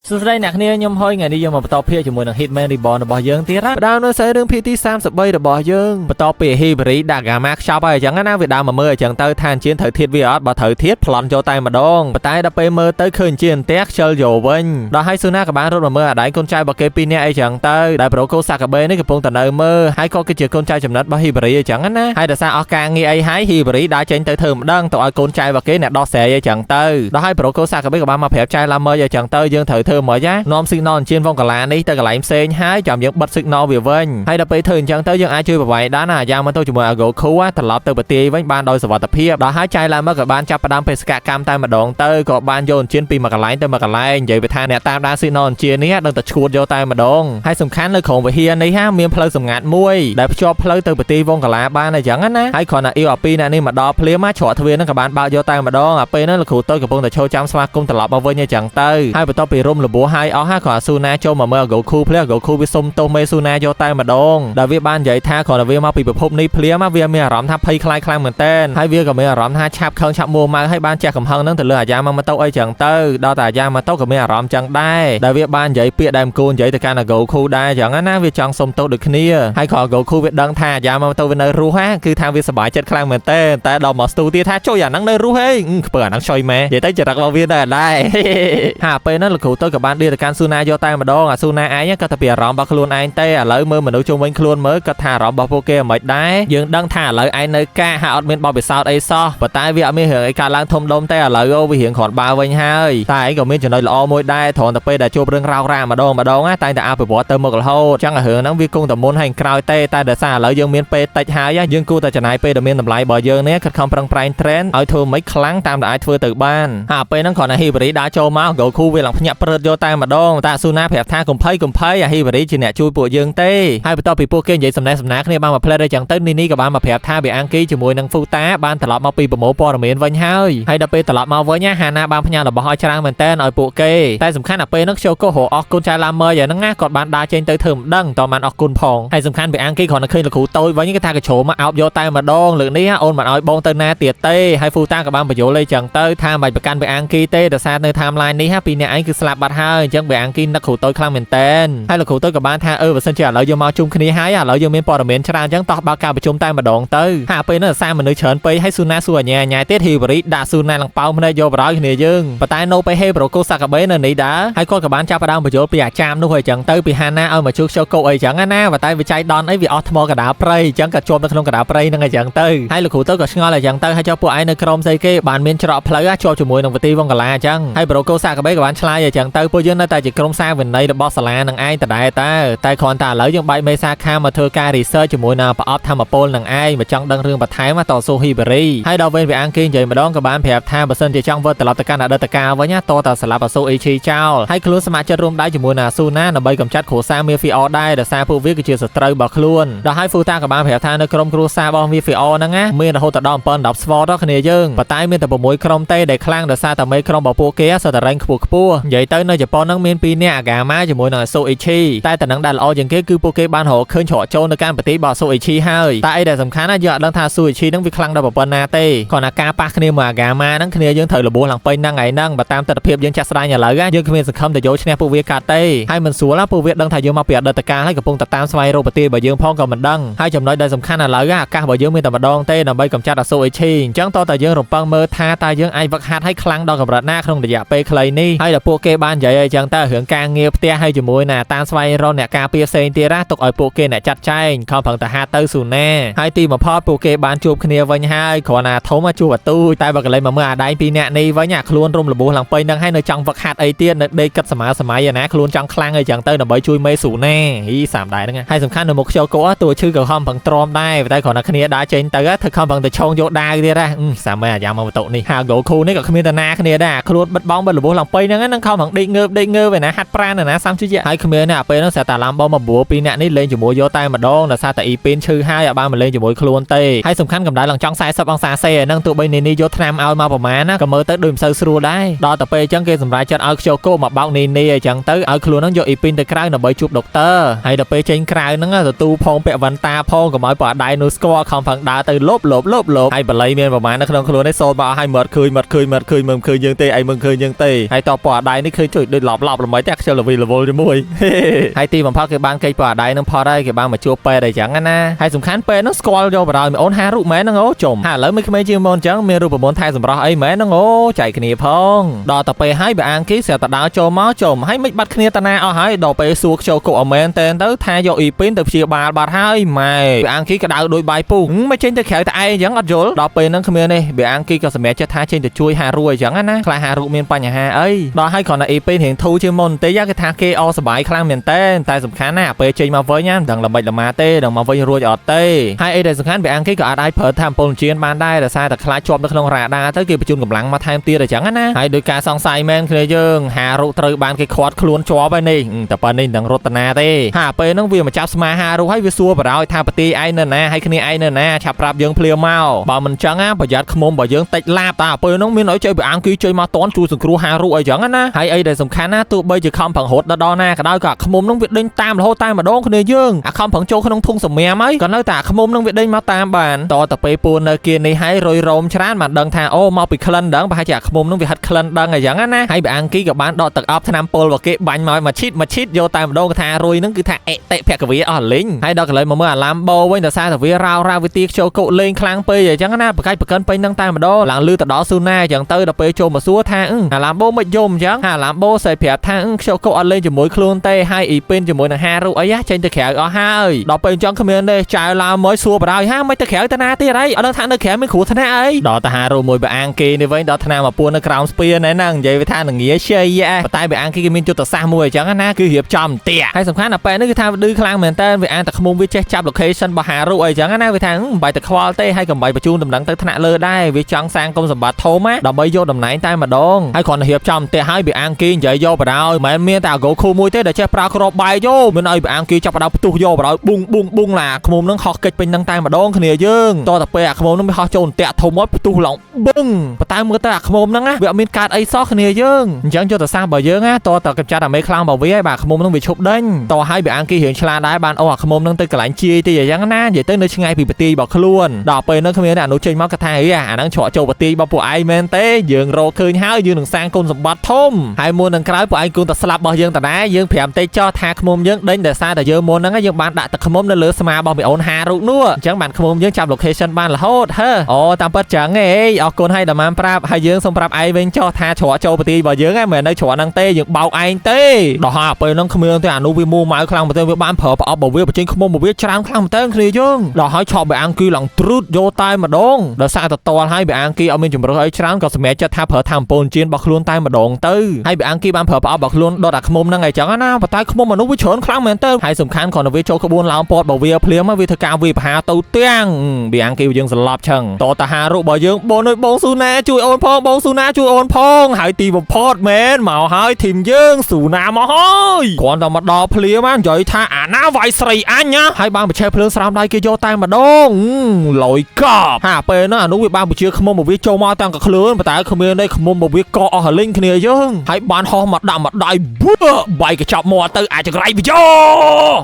สุดท้ายนักเนี่ยยมห้อยไงนี่ยมมาต่อเพียจมูกนักฮิตแมนรีบอลบ่อยังที่รักดาวน์ใส่เรื่องพีที่30 ใบบ่อยังต่อเปียฮีบริดากามาชาวไปจังงั้นนะเวลามาเมื่อจังเตอร์ทานเชียนเถิดเทียดวิออสบ่เถิดเทียดพลอนโจไตมาดองปะไตดับเปเมื่อเตอร์คืนเชียนเต็กเชลโยวินเราให้ซูน่ากับบ้านรถมาเมื่อได้คนใจบ่เกปีเนี่ยไอจังเตอร์ได้โปรโคสักกับเบนี่กับพงแต่เนอเมื่อให้ก็เกี่ยวคนใจจำนัดบ่ฮีบริจังงั้นนะให้แต่ซาออกกางงี้ไอให้ฮีบริได้เจนเตอร์เถิมดังต่อไอคนใจบ่เกเนี่ยดอเสียจังเตอร์เราให้โปรโคสักกับเบกับบ้านมาแผลใจละเมื่อจังเตอร์ยังเถิดเถิมหมดจ้ะน้อมซินอนเชียนวงกลานี่แต่กลายเซนให้จำยังบัดซิกนอวิเวนให้ดับไปถึงจังเตอร์ยังไอช่วยแบบไว้ด้านหน้ายางมันต้องจมูกอโกคูว่าตลอดเตอร์ปฏิวันบ้านโดยสวัสดิภาพเราให้ใจละเมื่อกับบ้านจับประดามเพสกะกามตายมาดองเตอร์กับบ้านโยนเชียนปีมากระไลเตอร์มากระไลใหญ่ไปทางเนี่ยตามด้านซินอนเชียนนี้ดังแต่ชวดโยตายมาดองให้สำคัญเลยของไปเฮียในห้างเมียนเพลสมงัดมวยได้ชอบเพลเตอร์ปฏิวงกลาบ้านในจังนั้นนะให้ขอนาอีอปีนี่มาดอเพลียมาฉอทเวียนกับบ้านบ่าวโยตายมาดองปีนั้นละขู่เตอร์กับพงแต่โชว์จำสมาคมตลอดมาเว้นจังเตอร์ให้ไปต่อปีร่มหรือบัวให้เอาห้าขอซูนาโจมาเมื่อโกคูเพลียโกคูวิสมโตเมซูนาโยตายมาดองดาวิบ้านใหญ่ท่าขอนาวิมาปีประพบนี้เพลียมาเวียมีอารมณ์ทับเพลคลายคลางเหมือนเต้นให้เวียกับมีอารมณ์ท่าชับเคิงชับมัวมาให้บ้านแจกกำพังนั่งแต่เลือดยามาโต้ไอจังเตอร์ดาวแต่ยามาโต้กับมีอารมณ์จังได้ดาวิบ้านใหญ่เปียดามกูนใหญ่แต่การโกคูได้จังนั้นนะเวียจังสมโตดึกนี้ให้ขอโกคูเวียดังท่ายามาโต้เวียในรู้ฮะคือทางเวียสบายจัดคลางเหมือนเต้นแต่ดอกมอสตูตีท่าโจอย่างนั่งในรู้เฮ้ยเปิดนั่งชอยแม่ใหญ่แต่จะรักเราเวียได้หาไปนั่นละขู่เตอร์กับบ้านเดียแต่การซูนาโยตายมาดองซูนาไอ้เนี่ยก็ตะเปียร้องบักลวนไอ้เต้เลยเมื่อมันดูจงวันคลวนเมื่อก็ท่าร้องบักโปเกไม่ได้ยังดังท่าเลยไอ้เนก้าหาอดเมนบอลไปซาวไอ้ซอปะตายเวียไม่เห็นไอ้การล้างทมดมเต้เลยก็ไปเห็นขอนบาไว้ให้ตายก็ไม่จะน้อยละอมวยได้ถอนตะเปได้จูบเรื่องราวรามาดองตายแต่อาไปบอกเติมหมดโหดจังเหินนั่งวิกุ้งแต่มุนให้คราวเต้ตายเดือดซาเลยยังเมียนเปย์ตัดหายยังกูแต่จะนายเปย์เดเมียนทำลายบ่อยังเนี้ยขัดคำปรังปรายเทรนเอาเธอไม่ครั้งตามแต่ไอ้เธอตื่นบ้านหาไปนั่งขอนฮิบริดาโจมาโกคูเวลังพญาเปิดโยตายมาดองตาซูนาแผลท่ากุมไพ่ฮิบริจีเนี่ยช่วยปวดยังเต้ให้ไปต่อปีพวกเกย์ใหญ่สำนักเนี่ยบ้านมาเพลย์ได้จังเต้นนี่กับบ้านมาแผลท่าเบียอังกี้จมวยนังฟูตาบ้านตลอดมาปีประโมปอร์เมียนวันให้ดับไปตลอดมาวันนี้ฮานาบ้านพญาหลับบ่อยชรางเหมือนเต้นเอาปวดเกย์แต่สำคัญดับไปนักโชว์ก็โหออกกุญแจลามเมย์อย่างนั่งง่ากอดบ้านดาเจนเตยเถิมดังต่อมันออกกุญพองให้สำคัญไปอังกี้ขอนักขึ้นละขู่โตวันนี้ก็ท่ากระโฉมมาเอาโยตายมาดองหรือนี่ฮะโอนมันเอาบงเตยนาเตียเต้ให้ฟูตากับบ้านประโยชน์เลยจังเตยทำใบประกันไปอังกี้เต้แต่ซาในไทม์ไลน์นี้ฮะปีนี้ไอ้คือสลับบัตรให้จังไปอังกี้นักขู่โตคลั่งเหมือนเต้นให้ละขู่โตกับบ้านท่าว่าสัญญาเรายังมาจุ่มคณีหายเรายังมีปอร์เมนชรานจังต่อบากาประชุมใต้มาดองเตยหาไปนั่นซามันเลยเฉินไปให้ซูนาส่วนใหญ่เต้ทีบริดาซูนาหลังเป้ามันได้โยบร้อยเนี่ยยึงปะตายโนไปให้โปรโกสักกับเบนนี่ด้าให้คนกับบ้านเจ้าประดามประโยชน์ไปอยากจามด้วยจังเตยไปฮานาเอามาชุกโชโกไอจังนะปะตายวิจัยดอนไอวิออทมอกระดาษเปรย์จังกระโจมตะขนมกระดาษเปรย์นั่งไอจังเตยให้ลูกขู่เตยกับชงอะไรจังเตยให้เจ้าปู่ไอในครมไซเก้บานเมียนฉลาดเพลย์โชว์จมูกนังปฏิวังกลาจังให้โปรโกสักกับเบนกับบ้านชลายจังเตยพยัญชนะแต่จิกรมซาเป็นในบอสลานังไอแต่คอนตาแล้วยังใบเมซาคามาเธอการรีเสิร์ชจมูกนาปออฟทำมาโปลนังไอมาจังดังเรื่องปัทไทยมาต่อสู้ฮิบรีให้ดาวเวนไปอังกี้ใหญ่มาดองกับบ้านแผลท่าบัสเซนจะจังเวอร์ตลอดตะการเดินตะการวันนี้โตต่อสลับสู้เอชีเจ้าให้คลุ้นสมาชิกรวมได้จมูกนาซูน่าในใบกำจัดโขซาเมียฟิออได้แต่ซาผู้วิกฤตสตรีบอกคลุ้นเราให้ฟูตากับบ้านแผลท่าในกรมครูซาบอมีฟิออนั่งเมียนโฮตดอมปอนดับสฟอร์ดคะแนนยึงปัตไตเมียนแต่ประมวยครมเต้ได้คลั่งแต่ซาแต่ไม่ครมบอกโปเกสแต่แรงขบุกปัวใหญ่เต้ในจะปอนนั่งเมียนปีเนี่ยกามาจมูกนาสู้เอชีแต่หนังดันออย่างเก๋คือโปเกบ้านหอเคยเฉาะโจในการปฏิบัติสู้เอชีให้แต่ไอเดียสำคัญน่ะยอดดังท่าสู้เอชีนั่งวิคลั่งดับปอนนาเต้ก่อนอาการปากคะแนนมากามานั่งคะแนนยังเถิดระบุหลังไปนั่งไงนั่งบัดตามตัดเพียบยังจัดสลายอย่างไรยังคะแนนสังคมแต่โยชนะผู้เวกาเต้ให้มันสัวแล้วผู้เวดังถ่ายยังมาเปียดเดินตะการให้กับพงตัดตามสมัยโรปตีบ่ยังพ้องกับมันดังให้จำน้อยได้สำคัญอะไรการบ่ยังมีแต่มาดองเต้นำใบกำจัดสู้เอชีจังต่อแต่ยังรบปังเมื่อท่าตายยังไอวักฮัดให้คลั่งดอกกับรัดหน้าขนมระยะไปใครนี่ให้แต่พวกเกบ้านใหญ่จังตาเหืองกางเงียบเตี้ยให้จมูกน่ะตามสมัยเราเนี่ยกาเปียเซนเตียระตกอ่อยพวกเกน่ะจัดใจคอมผังแต่ฮาเตอร์สูนแน่ให้ตีมาพอพวกเกบ้านจูบคะแนนวันให้ขอนาโทมาจูบตู้แต่บักเลยมาเมื่อได้ปีเนี่ยในวันเนี่ยคล้วนรวมระบุหลังไปนั่งให้ในจังวักฮัดไอเตี้ยได้กัดสมัยนะคล้วนจังคลั่งไอจังเตอร์น่ะใบช่วยไม่สูนแน่อีสามได้นั่งให้สำคัญในมุกโชโก้ตัวชื่อกับคอมผังตรอมได้แต่ขอนักคะแนนได้เจนแต่ก็ถ้าคอมผังแต่ชงโยได้เดียร์สามารถยามาโตนี่หาโกคูนี่กับคอมแต่นาคะแนนได้คล้วนบัดบ้องบัดระบุหลังไปนั่งคอมผังได้เงือบไปนะฮัดปรานะซ้ำชื่อให้คอมเนี่ยไปนั่งเสียตาลำบอมมาบัวปีเนี่ยนี่เล่นจมูกโยใต้มาดองแต่ซาแต่อีเป็นชื่อให้บ้านมาเล่นจมูกคล้วนเต้ให้สำคัญกับได้หลังจังสายสับอังสาเซ่นั่งตัวใบนี่โยทนำเอามาประมาณนะกับเมื่อเตดื่มเซอร์สรูได้ดอต่อไปจังเกสำหรับจัดเอาโชโก้มาเบานี่จังเตเอาคล้วนนั่งโยอีเป็นแต่ครั้งน่ะใบจูบด็อกเตอร์ให้ต่อไปเจนคราวนั่งตัวตูพองเปะวันตาพองกับไม้ปอดไดโนสกอร์คอมผังดาตื่นลบให้บัลเลยเมียนประมาณนักขนมคล้วนในโซนมาให้หมดคืนมึงคืนยังเตไอมึงคืนยังเตให้ต่อปอดไดนี่คือโจ ជួយដូចឡប់ល្មិចតែខ្ជិលល្វីល្វល់ជាមួយហើយទីបំផុតគេបានគេប៉ាដៃនឹងផតហើយគេបានមកជួបពេទ្យអីចឹងណាហើយសំខាន់ពេទ្យនឹងស្គាល់យកបរោយមីអូនហារុមែនហ្នឹងអូចុំហើយឥឡូវមិនក្មេងជាងមុនចឹងមានរូបមន្តថែសម្រស់អីមែនហ្នឹងអូចែកគ្នាផងដល់ទៅពេលហើយបើអាងគីស្រាប់តែដើរចូលមកចុំហើយមិនបាត់គ្នាតាណាអស់ហើយដល់ពេលសួរខ្ជិលគុកអមែនតែនទៅថាយកអ៊ីពីនទៅព្យាបាលបាត់ហើយម៉ែបើអាងគីក៏ដៅដូចបាយពុះមិនចេញទៅក្រៅតែឯងចឹងអត់យល់ដល់ពេលហ្នឹងគ្មានទេបើអាងគីក៏សម្រាប់ចិត្តថាចេញទៅជួយហារុអីចឹងណាខ្លាចហារុមានបញ្ហាអីដល់ហើយគ្រាន់តែអ៊ីពីនរៀងធូរជាងមុនទេគេថាគេអសប្បាយខ្លាំងមែនតែសំខាន់ណាពេលចេញមកវិញណាមិនដឹងល្មិចល្មាទេដឹងមកវិញរួចអត់ទេហើយអីដែលសំខាន់បើអាងគីក៏អាចប្រើថាមពលជៀនបានដែរដោយសារតែខ្លាចជាប់នៅក្នុងរ៉ាដាទៅគេបញ្ជូនកម្លាំងមកថែមទៀតអញ្ចឹងណាហើយដោយការសង្ស័យមែនគ្នាយើងហារុត្រូវបានគេខាត់ខ្លួនជាប់ហើយនេះតែប៉ុណ្្នេះមិនដឹងរត់តាណាទេហើយពេលហ្នឹងវាមកចាប់ស្មាហារុហើយវាសួរបរោយថាប្រទីឯងនៅណាហើយគ្នាឯងនៅណាឆាប់ប្រាប់យើងភ្លាមមកបើមិនចឹងណាប្រយ័ត្នខ្មុំបើយើងតិចឡាបតាពេលហ្នឹងមានអីជួយបើអាងគីជួយមកតន់ជួយសង្គ្រោះហារុអីចឹងណាហើយអីដែលសំខាន់ណាទោះបីជាខំប្រឹងរត់ដល់ណាក៏ដោយក៏ខ្មុំហ្នឹងវាដេញតាមរហូតតែម្ដងគ្នាយើងអាខំប្រឹងចូលក្នុងធុងសម្រាមហើយក៏នៅតែខ្មុំហ្នឹងវាដេញមកតាមបានតតែពេលពូននៅគៀននេះហើយរុយរោមច្រើនបានដឹងថាអូមកពីក្លិនដឹងប្រហែលជាអាខ្មុំហ្នឹងវាហិតក្លិនដឹងអីចឹងណាហើយបើអាងគីក៏បានដកទឹកអប់ថ្នាំពុលរបស់គេបាញ់មកឈីតយកតែម្ដងថារុយហ្នឹងគឺថាអតិភគវាអស់លេងហើយដល់កន្លែងមកមើលអាឡាំបូវិញដោយសារតែវារ៉ាវិទីខ្ជិលគុកលេងខ្លាំងពេកអញ្ចឹងណាប្រកាច់ប្រកិនពេញហ្នឹងតែម្ដងឡើងលឺទៅដល់ស៊ូណាអញ្ចឹងទៅដល់ពេលចូលមកសួរថាអាឡាំបូមិនយំអញ្ចឹងអាឡាំបូស្អីប្រាប់ថាខ្ជិលគុកអត់លេងជាមួយខ្លួនទេហើយអ៊ីពីនជាមួយនឹងហារុអីចេញទៅក្រៅអស់ហើយដល់ពេលអញ្ចឹងគ្មានទេចៅឡើងមកសួរបរោយហាមិនទៅក្រៅតាណាទៀតអីអត់ដឹងថានៅក្រៅមានគ្រូថ្នាក់អីដល់តាហារុមួយបើអាងគេនេះវិញដល់ថ្នាក់មកពួននៅក្រោមស្ពានហ្នឹងនិយាយវាថានឹងងាយជ័យតែបើអាងគេមានយុទ្ធសាស្ត្រមួយអញ្ចឹងណាគឺរៀបចំទៀតហើយសំខាន់ដល់ពេលនេះគឺថាវាឌឺខ្លាំងមែនតើវាអានតែខ្មុំវាចេះចាប់ location របស់ហារុអីចឹងណាវាថាមិនបាច់តែខ្វល់ទេហើយក៏មិនបាច់បញ្ជូនដំណឹងទៅថ្នាក់លើដែរវាចង់សាងគុំសម្បត្តិធំណាដើម្បីយកតំណែងតែម្ដងហើយគ្រាន់តែរៀបចំផ្ទះហើយវាអាងគេនិយាយយកបរោយមិនមានតែ Goku មួយទេដែលចេះប្រើគ្រាប់បាយយោមិនឲ្យវាអាងគេចាប់បដៅផ្ទុះយកបរោយប៊ុងឡាខ្មុំនឹងហោះកិច្ចពេញនឹងតែម្ដងគ្នាយើងតតែពេលអាខ្មុំនឹងវាហោះចូលអន្ទាក់ធំមកផ្ទុះឡើងបឹងប៉ុន្តែមើលទៅអាខ្មុំហ្នឹងណាវាអត់មានកាតអីសោះគ្នាយើងអញ្ចឹងយុទ្ធសាស្ត្ររបស់យើងណាតតែកម្ចាត់អាមេខ្លាំងរបស់វាឲ្យបាទខ្មុំនឹងវាឈប់ដេញតឲ្យវាអាងគេរៀងឆ្លាតដែរបានអូអាខ្មុំនឹងទៅកន្លែងជាយទីអញ្ចឹងណានិយាយទៅនៅឆ្ងាយពីប្រទីរបស់ខ្លួនដល់ពេលហ្នឹងគ្មានអានោះចេញមកក៏ថាអាហ្នឹងច្រកចូលប្រទីរបស់ពួកឯងមែនទេយើងរកឃើញហើយយើងនឹងសាងគុណសម្បត្តិធំហើយមុននឹងក្រោយពួកឯងគួរតែស្លាប់របស់យើងតដែរយើង5តិចចោះថាខ្មុំយើងដេញដោយសារតែយើងមុនហ្នឹងយើងបានដាក់ទឹកខ្មុំនៅលើស្មារបស់មីអូនហារុនោះអញ្ចឹងបានខ្មុំយើងចាប់ location បានរហូតអូតាមពិតចឹងហេអរគុណហើយដែលបានប្រាប់ហើយយើងសូមប្រាប់ឯងវិញចោះថាច្រកចូលប្រទីរបស់យើងហ្នឹងមិននៅច្រកហ្នឹងទេយើងបោកឯងទេដល់ហើយពេលហ្នឹងគ្មានទេអានោះវាមួម៉ៅខ្លាំងមែនទេវាបានប្រើប្រអប់របស់វាបញ្ចេញខ្មុំរបស់វាច្រើនខ្លាំងមែនទេគ្នាយើងដល់ហើយឆប់បែអាងគីឡើងទ្រុតយកតែម្ដងដល់សារតតល់ហើយបែអាងគីអត់មានជំរឿអីច្រើនក៏សម្រេចចិត្តថាប្រើថាមពលជៀនរបស់ខ្លួនតែម្ដងទៅហើយបែអាងគីបានប្រើប្រអប់របស់ខ្លួនដុតអាខ្មុំហ្នឹងអីចឹងណាប៉ុន្តែខ្មុំមនុស្សវាច្រើនខ្លាំងមែនទេហើយសំខាន់គ្រាន់តែវាចូលក្បួនឡើងពតរបស់វាភ្លាមវាធ្វើការវាបហាទៅទាំងបែអាងគីយើងស្លាប់ឆឹងតតាហារុរបស់យើងបងអើយបងស៊ូណាជួយអូនផងបងស៊ូណាជួយអូនផងហើយទីបំផុតមែនមកហើយធីមយើងស៊ូណាមកហើយគ្រាន់តែមកដល់ភ្លាមនិយាយថាអាណាវាយស្រីអញណាហើយបានបញ្ឆេះភ្លើងស្រោមដៃគេយកតែម្ដងលុយកប់ហាពេលហ្នឹងអានោះវាបានបញ្ជាខ្មុំរបស់វាចូលមកតាំងកខ្លួនប៉ុន្តែគ្មានទេខ្មុំរបស់វាកអស់រលីងគ្នាយើងហើយបានហោះមកដាក់មកដៃបាយកញ្ចប់មកទៅអាចចង្រៃវាយ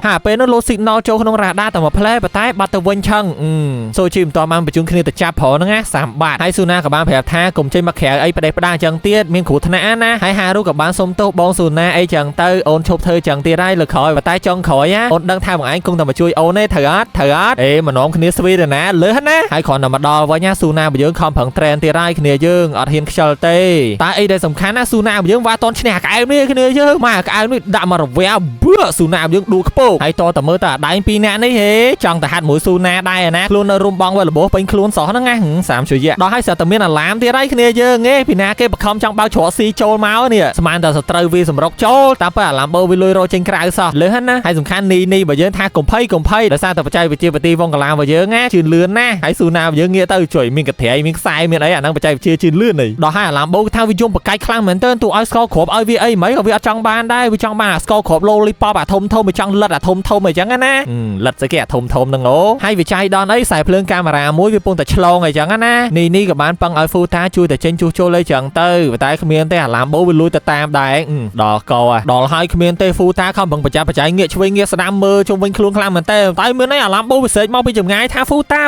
ោហាពេលហ្នឹងលោ signal ចូលក្នុងរ៉ាដាតែមួយផ្លែប៉ុន្តែបាត់ទៅវិញឆឹងសូជីមិនតបានបញ្ជូនគ្នាទៅចាប់ប្រហ្នឹងណា30បាតហើយស៊ូណាក៏បានប្រាប់ថាកុំចេញមកក្រៅអីផ្ដេសផ្ដាស់អញ្ចឹងទៀតមានគ្រូថ្នាក់ណាហើយហារុក៏បានសុំទោសបងស៊ូណាអីចឹងទៅអូនឈប់ធ្វើចឹងទៀតហើយលើក្រោយប៉ុន្តែចុងក្រោយអូនដឹងថាបងឯងគង់តែមកជួយអូនទេត្រូវអត់អេម្នងគ្នាស្វីទៅណាលើសណាហើយគ្រាន់តែមកដល់វិញណាស៊ូណារបស់យើងខំប្រឹងត្រេនទៀតហើយគ្នាយើងអត់ហ៊ានខ្ជិលទេតែអីដែលសំខាន់ណាស៊ូណារបស់យើងវ៉ាតន់ឈ្នះក្អែមនេះគ្នាយើងមកក្អែមនេះដាក់មករវែស៊ូណារបស់យើងដួលខ្ពស់ហើយតតែមើលតអាដៃ2នាក់នេះហេចង់ទៅហាត់មួយស៊ូណាដែរណាខ្លួននៅរុំបងវលបោះពេញខ្លួនសោះហ្នឹងណា30ជួយដល់ហើយស្រាប់តែមានអាឡាមទៀតហើយគ្នាយើងពីណាគេបខំចង់បើកច្រកស៊ីចូលមកនេះស្មានតែសត្រូវវាសម្រុកចូលតែពេលអាឡាមបោវាលុយរកចេញក្រៅសោះលើហ្នឹងណាហើយសំខាន់នេះបើយើងថាកុំភ័យដោយសារតែបច្ចេកវិទ្យាបទីវងកលារបស់យើងណាជឿនលឿនណាហើយស៊ូណារបស់យើងងាកទៅជួយមានកត្រៃមានខ្សែមានអីអាហ្នឹងបច្ចេកវិទ្យាជឿនលឿននេះដល់ហើយអាឡាមបោថាវាយំបកាច់ខ្លាំងមែនទែនទូឲ្យស្កគ្រាប់ឲ្យវាអីមិនក៏វាអត់ចង់បានដែរវាចង់បានអាស្កគ្រាប់លូលីប៉បអាធំវាចង់លិតអាធំអីចឹងណាលិតស្អីគេអាធំហ្នឹងអូហើយវាចាយដល់អីខ្សែភ្លើងកាមេរ៉ាមួយវាពងតែឆ្លងអីចឹងណានេះក៏បានប៉ឹងឲ្យហ្វូតាជួយតែចេញជួសជុលអីចឹងទៅតែគ្មានទេអាឡាមបោវាលួចទៅតាមដែរដល់កដល់ហើយគ្មានទេហ្វូតាខំប្រឹងប្រចាំបច្ច័យងាកឆ្វេងងាកស្ដាំមើលជុំវិញខ្លួនខ្លាំងមែនទេតែមានអីអាឡាមបោវាសេកមកពីចម្ងាយថាហ្វូតា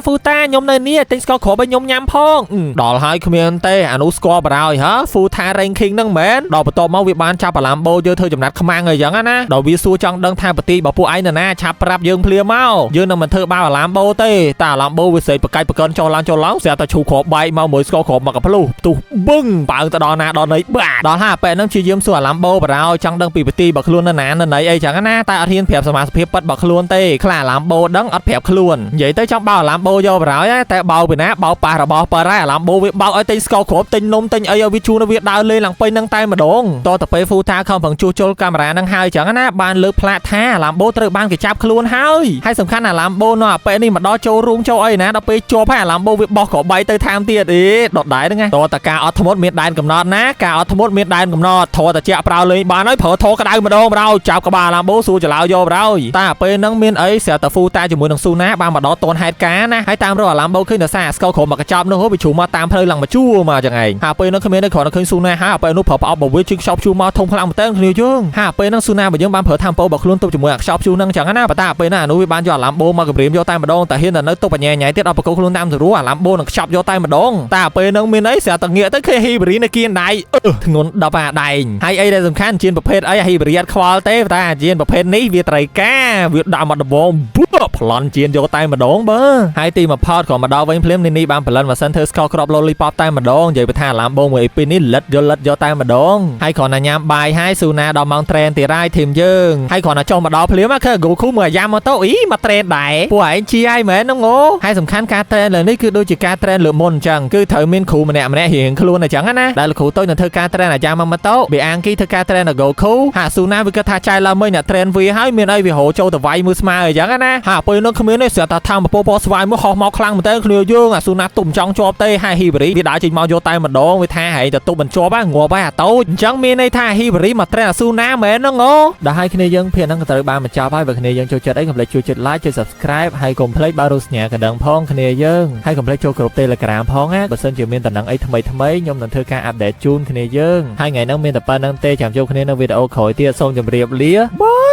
ខ្ញុំនៅនេះទិញស្ករគ្រាប់ឲ្យខ្ញុំញ៉ាំផងដល់ហើយគ្មានទេអានោះស្គាល់បរោយហ្វូតា ranking ហ្នឹងមែនដល់ប បន្ទាប់មកវាបានចាប់អាឡាំបូយើងធ្វើចំណាត់ខ្មាំងអីចឹងណាដល់វាសួរចង់ដឹងថាប្រទីរបស់ពួកឯងណាឆាប់ប្រាប់យើងភ្លាមមកយើងនឹងមិនធ្វើបាបអាឡាំបូទេតែអាឡាំបូវាសេបកាច់ប្រកិនចូលឡើងស្រាប់តែឈូគ្រាប់បែកមកមួយស្គរគ្រាប់មកកភ្លុះទុះបឹងបើទៅដល់ណាដល់ណីបាទដល់ហើយពេលហ្នឹងជាយាមសួរអាឡាំបូបរោចង់ដឹងពីប្រទីរបស់ខ្លួនណាណីអីចឹងណាតែអត់ហ៊ានប្រាប់សមាជិកពិតរបស់ខ្លួនទេខ្លាអាឡាំបូដឹងអត់ប្រាប់ខ្លួននិយាយទៅចង់បោអាឡាំបូយកបរោតែបោពីណាបោប៉ះរបស់ប៉ារ៉ាអាឡាំបូវាបោឲ្យទិញស្គរគ្រាប់ទិញនំទិញអីឲ្យវាជូនវាដើរលេងឡើងពេញហ្នឹងតែម្ដងតទៅពេលហ្វូតាខំប្រឹងជួសជុលកាមេរ៉ាហ្នឹងហើយចឹងណាបានលើកផ្លាកថាអាឡាំបូត្រូវបានគេចាប់ខ្លួនហើយសំខាន់អាឡាំបូនៅអាពេលនេះមកដល់ចូលរួមចូលអីណាដល់ពេលជាប់ហើយអាឡាំបូវាបោះក្របបែកទៅថែមទៀតដដដែរហ្នឹងតតការអត់ធ្មត់មានដែនកំណត់ណាការអត់ធ្មត់មានដែនកំណត់ធរតាជាប្រោលេងបានហើយប្រើធរក្តៅម្ដងចាប់ក្បាលអាឡាំបូសួរចលាវយកហើយតែពេលហ្នឹងមានអីស្រាប់តែហ្វូតាជាមួយនឹងស៊ូណាបានមកដល់តនហេតុការណាហើយតាមរកអាឡាំបូឃើញតែសារស្គរក្រុមមកកញ្ចប់នោះវាជ្រុំមកតាមផ្លូវឡើងមកជួមកចឹងឯងហើយពេលហ្នឹងគ្មានតែគ្រាន់តែឃើញស៊ូណាហើយពេលនោះប្រើប្រអប់បវាជិះខ្ចប់ជួមកធំខ្លាំងមែនតើគ្នាយើងហើយពេលហ្នឹងស៊ូណារបស់យើងបានប្រើតាមពោរបស់ខ្លួនទប់ជាមួយអាខ្ចប់ជួហ្នឹងចឹងណាប៉ុន្តែពេលហ្នឹងអានោះវាបានយកអាឡាំបូមកគម្រាមយកតែម្ដងតែហ៊ានតែនៅទប់បញ្ញាញ៉ៃទៀតអត់ប្រកបខ្លួនតាមស្រួលអាឡាំបូនឹងខ្ចប់យកតែម្ដងតែពេលហ្នឹងមានអីស្រាប់តែងាកទៅឃើញហ៊ីបរីនៅគៀនដៃធ្ងន់10អាដែងហើយអីដែលសំខាន់ជាប្រភេទអីហ៊ីបរីអត់ខ្វល់ទេតែជាប្រភេទនេះវាត្រូវការវាដាក់មកដំបងប្លន់ជាយកតែម្ដងបើហើយទីមកផតក៏មកដល់វិញភ្លាមនេះបានផលិតម៉ាស៊ីនធ្វើស្កគ្រាប់លូលីប៉បតែម្ដងនិយាយថាអាឡាំបូមួយពីនេះលិតយកតែម្ដងហើយគ្រាន់តែញ៉ាំបាយហើយស៊ូណាដល់ម៉ោងត្រេនទីរ៉ាយធីមយើងហើយគ្រាន់តែចុះមកដល់ភ្លាមឃើញ Goku មើលយ៉ាំមកទៅមកត្រេនដែរពួកឯងជាហើយមែនហ្នឹងអូហើយសំខាន់ការត្រេនលើនេះគឺដូចជាការត្រេនលើមុនអញ្ចឹងគឺត្រូវមានគ្រូម្នាក់រៀងខ្លួនអញ្ចឹងណាដែលលោកគ្រូតូចនឹងធ្វើការត្រេនអាយ៉ាំមកទៅវាអាងគីធ្វើការត្រេនដល់ Goku ហើយស៊ូណាវាគិតថាចៃឡើងមិញអ្នកត្រេនវាហើយមានអីវាហៅចូលទៅវាយមើលស្មើអញ្ចឹងណាហើយពេលនោះគ្មានទេស្រាប់តែថាមពពស្វាយមកហោះមកខ្លាំងមែនតើគ្នាយើងអាស៊ូណាទុំចង់ជាប់ទេហើយហ៊ីបរីវាដើរចេញមកយកតែម្ដងវាថាហែងទៅទុំមិនជាប់ហ្នឹងងាប់ហើយអាតូចអញ្ចឹងមានន័យថាហ៊ីបរីមកត្រេនអាស៊ូណាមែនហ្នឹងអូដល់ហើយគ្នាយើងភាគហ្នឹងក៏ត្រូវបានបញ្ចប់ហើយបើគ្នាយើងចូលចិត្តអីកុំភ្លេចជួយចុច like ចុច subscribe ហើយកុំភ្លេចបើរសញ្ញាកណ្ដឹងផងគ្នាយើងហើយកុំភ្លេចចូលក្រុម Telegram ផងណាបើសិនជាមានតំណែងអីថ្មីខ្ញុំនឹងធ្វើការអាប់ដេតជូនគ្នាយើងហើយថ្ងៃហ្នឹងមានតែប៉ុណ្្នឹងទេចាំជួបគ្នានៅវីដេអូក្រោយទៀតសូមជម្រាបលាបាយ